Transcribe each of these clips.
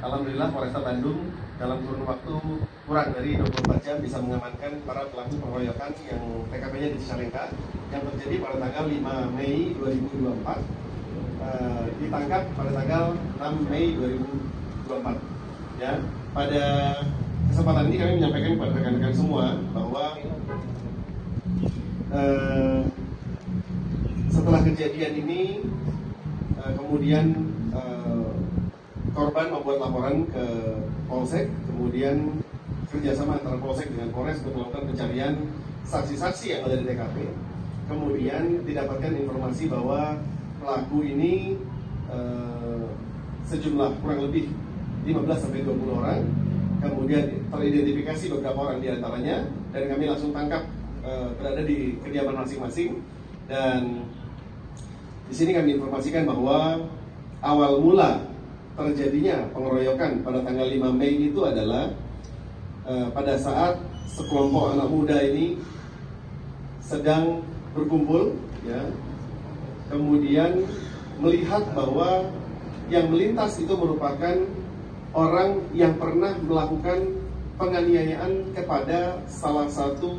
Alhamdulillah Polresta Bandung dalam kurun waktu kurang dari 24 jam bisa mengamankan para pelaku pengeroyokan yang TKP-nya di Cicalengka yang terjadi pada tanggal 5 Mei 2024, ditangkap pada tanggal 6 Mei 2024. Ya, pada kesempatan ini kami menyampaikan kepada rekan-rekan semua bahwa setelah kejadian ini kemudian korban membuat laporan ke Polsek, kemudian kerjasama antara Polsek dengan Polres untuk melakukan pencarian saksi-saksi yang ada di TKP. Kemudian didapatkan informasi bahwa pelaku ini sejumlah kurang lebih 15-20 orang, kemudian teridentifikasi beberapa orang di antaranya, dan kami langsung tangkap berada di kediaman masing-masing. Dan di sini kami informasikan bahwa awal mula terjadinya pengeroyokan pada tanggal 5 Mei itu adalah pada saat sekelompok anak muda ini sedang berkumpul, ya, kemudian melihat bahwa yang melintas itu merupakan orang yang pernah melakukan penganiayaan kepada salah satu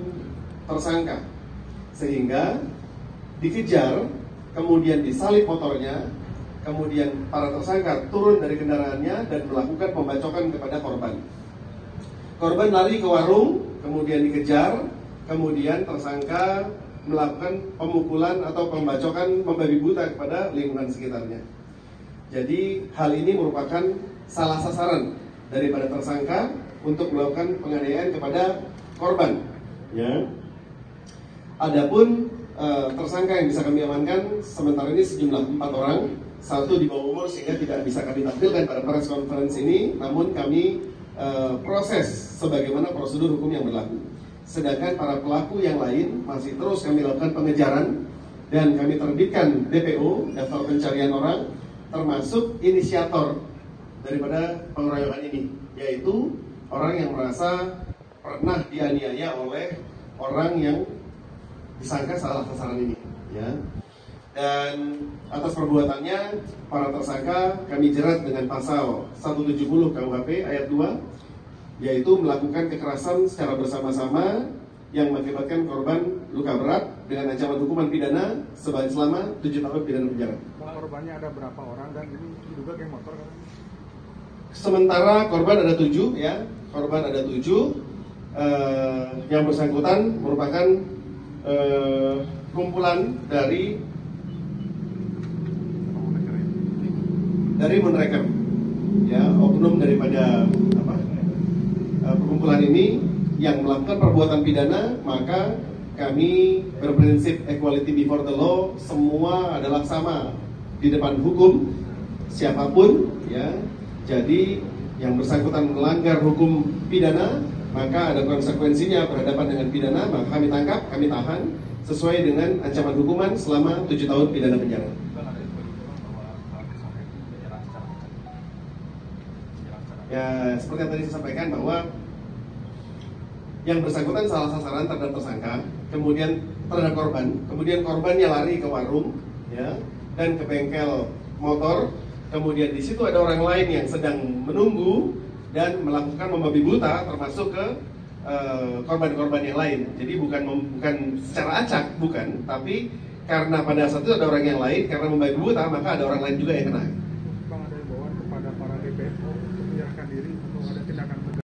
tersangka, sehingga dikejar, kemudian disalip motornya. Kemudian para tersangka turun dari kendaraannya dan melakukan pembacokan kepada korban. Korban lari ke warung, kemudian dikejar, kemudian tersangka melakukan pemukulan atau pembacokan membabi buta kepada lingkungan sekitarnya. Jadi hal ini merupakan salah sasaran daripada tersangka untuk melakukan penganiayaan kepada korban. Ya. Adapun tersangka yang bisa kami amankan sementara ini sejumlah 4 orang. Satu di bawah umur sehingga tidak bisa kami tampilkan pada press conference ini, namun kami proses sebagaimana prosedur hukum yang berlaku. Sedangkan para pelaku yang lain masih terus kami lakukan pengejaran dan kami terbitkan DPO, daftar pencarian orang, termasuk inisiator daripada pengeroyokan ini, yaitu orang yang merasa pernah dianiaya oleh orang yang disangka salah sasaran ini, ya. Dan atas perbuatannya para tersangka kami jerat dengan pasal 170 KUHP ayat 2, yaitu melakukan kekerasan secara bersama-sama yang mengakibatkan korban luka berat dengan ancaman hukuman pidana selama 7 tahun pidana penjara. Korbannya ada berapa orang dan ini diduga geng motor kan? Sementara korban ada 7, ya, korban ada 7. Yang bersangkutan merupakan kumpulan dari Moonraker, ya, oknum daripada perkumpulan ini yang melakukan perbuatan pidana. Maka kami berprinsip equality before the law, semua adalah sama di depan hukum, siapapun, ya. Jadi yang bersangkutan melanggar hukum pidana, maka ada konsekuensinya berhadapan dengan pidana, maka kami tangkap, kami tahan sesuai dengan ancaman hukuman selama 7 tahun pidana penjara. Ya, seperti yang tadi saya sampaikan bahwa yang bersangkutan salah sasaran terhadap tersangka, kemudian terhadap korban, kemudian korbannya lari ke warung, ya, dan ke bengkel motor, kemudian di situ ada orang lain yang sedang menunggu dan melakukan membabi buta, termasuk ke korban-korban yang lain. Jadi bukan secara acak, bukan, tapi karena pada saat itu ada orang yang lain, karena membabi buta, maka ada orang lain juga yang kena. Bang, ada himbauan kepada para DPO untuk menyerahkan diri atau ada tindakan